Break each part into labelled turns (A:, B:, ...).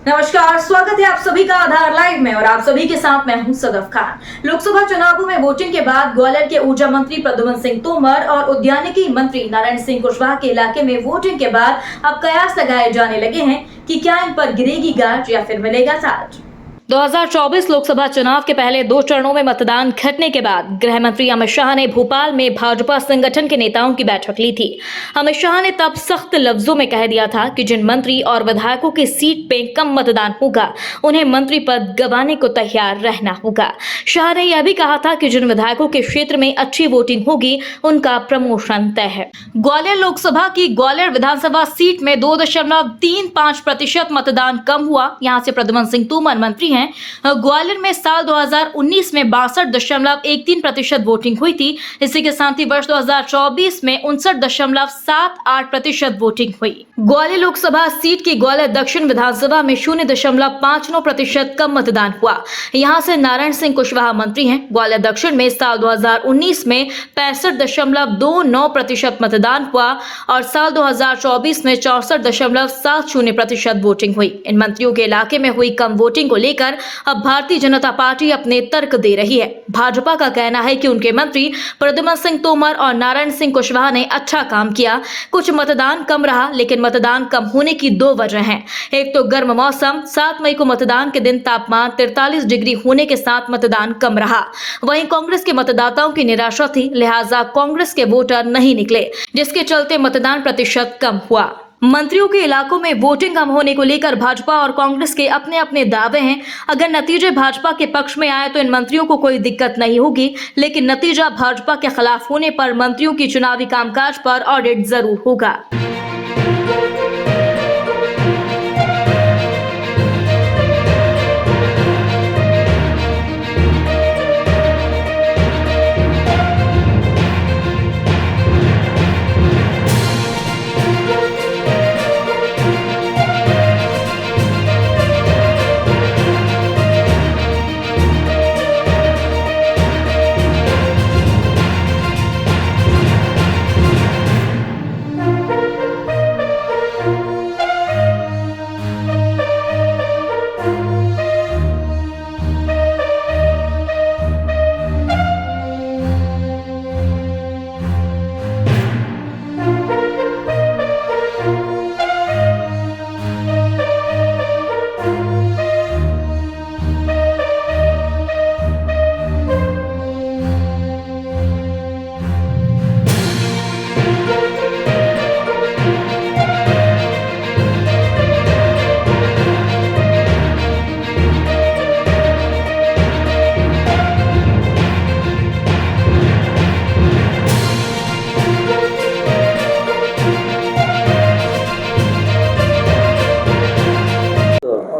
A: नमस्कार, स्वागत है आप सभी का आधार लाइव में और आप सभी के साथ मैं हूं सदफ खान। लोकसभा चुनावों में वोटिंग के बाद ग्वालियर के ऊर्जा मंत्री प्रद्युम्न सिंह तोमर और उद्यानिकी मंत्री नारायण सिंह कुशवाहा के इलाके में वोटिंग के बाद अब कयास लगाए जाने लगे हैं कि क्या इन पर गिरेगी गाज या फिर मिलेगा साथ। 2024 लोकसभा चुनाव के पहले 2 चरणों में मतदान घटने के बाद गृह मंत्री अमित शाह ने भोपाल में भाजपा संगठन के नेताओं की बैठक ली थी। अमित शाह ने तब सख्त लफ्जों में कह दिया था कि जिन मंत्री और विधायकों की सीट पे कम मतदान होगा उन्हें मंत्री पद गंवाने को तैयार रहना होगा। शाह ने यह भी कहा था कि जिन विधायकों के क्षेत्र में अच्छी वोटिंग होगी उनका प्रमोशन तय है। ग्वालियर लोकसभा की ग्वालियर विधानसभा सीट में 2.35% मतदान कम हुआ। यहाँ से प्रद्युम्न सिंह तोमर मंत्री हैं। ग्वालियर में साल 2019 में 62.13% वोटिंग हुई थी। इसी के साथ ही वर्ष 2024 में 59.78% वोटिंग हुई। ग्वालियर लोकसभा सीट की ग्वालियर दक्षिण विधानसभा में 0.59% कम मतदान हुआ। यहाँ से नारायण सिंह कुशवाहा मंत्री हैं। ग्वालियर दक्षिण में साल 2019 में 65.29% मतदान हुआ और साल 2024 में 64.70% वोटिंग हुई। इन मंत्रियों के इलाके में हुई कम वोटिंग को लेकर अब भारतीय जनता पार्टी अपने तर्क दे रही है। भाजपा का कहना है कि उनके मंत्री प्रद्युम्न सिंह तोमर और नारायण सिंह कुशवाहा ने अच्छा काम किया। कुछ मतदान कम रहा, लेकिन मतदान कम होने की 2 वजह हैं। एक तो गर्म मौसम, 7 मई को मतदान के दिन तापमान 43 डिग्री होने के साथ मतदान कम रहा। वहीं कांग्रेस के मतदाताओं की निराशा थी, लिहाजा कांग्रेस के वोटर नहीं निकले, जिसके चलते मतदान प्रतिशत कम हुआ। मंत्रियों के इलाकों में वोटिंग कम होने को लेकर भाजपा और कांग्रेस के अपने अपने दावे हैं। अगर नतीजे भाजपा के पक्ष में आए तो इन मंत्रियों को कोई दिक्कत नहीं होगी, लेकिन नतीजा भाजपा के खिलाफ होने पर मंत्रियों की चुनावी कामकाज पर ऑडिट जरूर होगा।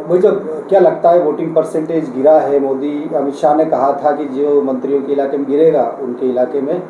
B: मुझे तो क्या लगता है वोटिंग परसेंटेज गिरा है। मोदी अमित शाह ने कहा था कि जो मंत्रियों के इलाके में गिरेगा उनके इलाके में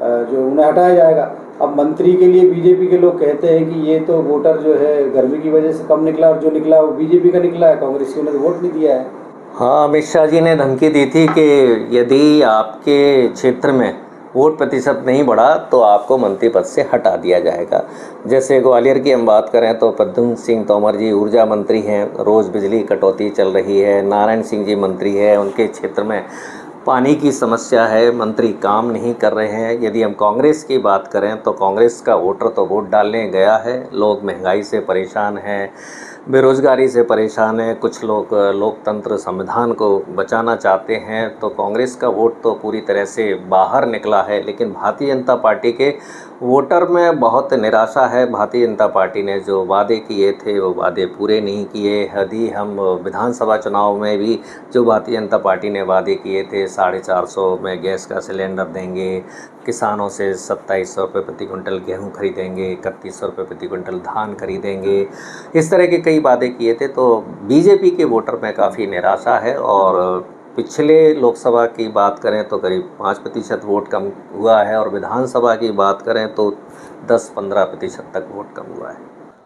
B: जो उन्हें हटाया जाएगा। अब मंत्री के लिए बीजेपी के लोग कहते हैं कि ये तो वोटर जो है गर्मी की वजह से कम निकला और जो निकला वो बीजेपी का निकला है, कांग्रेसियों ने तो वोट नहीं दिया है।
C: हाँ, अमित शाह जी ने धमकी दी थी कि यदि आपके क्षेत्र में वोट प्रतिशत नहीं बढ़ा तो आपको मंत्री पद से हटा दिया जाएगा। जैसे ग्वालियर की हम बात करें तो प्रद्युम्न सिंह तोमर जी ऊर्जा मंत्री हैं, रोज़ बिजली कटौती चल रही है। नारायण सिंह जी मंत्री है, उनके क्षेत्र में पानी की समस्या है, मंत्री काम नहीं कर रहे हैं। यदि हम कांग्रेस की बात करें तो कांग्रेस का वोटर तो वोट डालने गया है। लोग महंगाई से परेशान हैं, बेरोज़गारी से परेशान हैं, कुछ लोग लोकतंत्र संविधान को बचाना चाहते हैं। तो कांग्रेस का वोट तो पूरी तरह से बाहर निकला है, लेकिन भारतीय जनता पार्टी के वोटर में बहुत निराशा है। भारतीय जनता पार्टी ने जो वादे किए थे वो वादे पूरे नहीं किए। यदि हम विधानसभा चुनाव में भी जो भारतीय जनता पार्टी ने वादे किए थे, 450 में गैस का सिलेंडर देंगे, किसानों से 2700 रुपये प्रति क्विंटल गेहूँ खरीदेंगे, 3100 रुपये प्रति क्विंटल धान खरीदेंगे, इस तरह के कई वादे किए थे। तो बीजेपी के वोटर में काफ़ी निराशा है। और पिछले लोकसभा की बात करें तो करीब 5% वोट कम हुआ है और विधानसभा की बात करें तो 10-15% तक वोट कम हुआ है।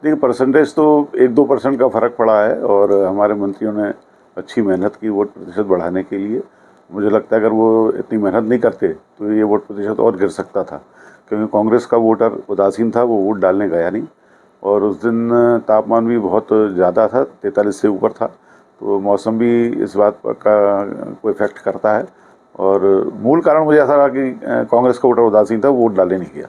D: देखिए, परसेंटेज तो 1-2% का फ़र्क पड़ा है और हमारे मंत्रियों ने अच्छी मेहनत की वोट प्रतिशत बढ़ाने के लिए। मुझे लगता है अगर वो इतनी मेहनत नहीं करते तो ये वोट प्रतिशत और गिर सकता था, क्योंकि कांग्रेस का वोटर उदासीन था, वो वोट डालने गया नहीं। और उस दिन तापमान भी बहुत ज़्यादा था, 43 से ऊपर था, तो मौसम भी इस बात का कोई इफेक्ट करता है। और मूल कारण मुझे ऐसा लगा कि कांग्रेस का वोटर उदासीन था, वोट डाले नहीं किया।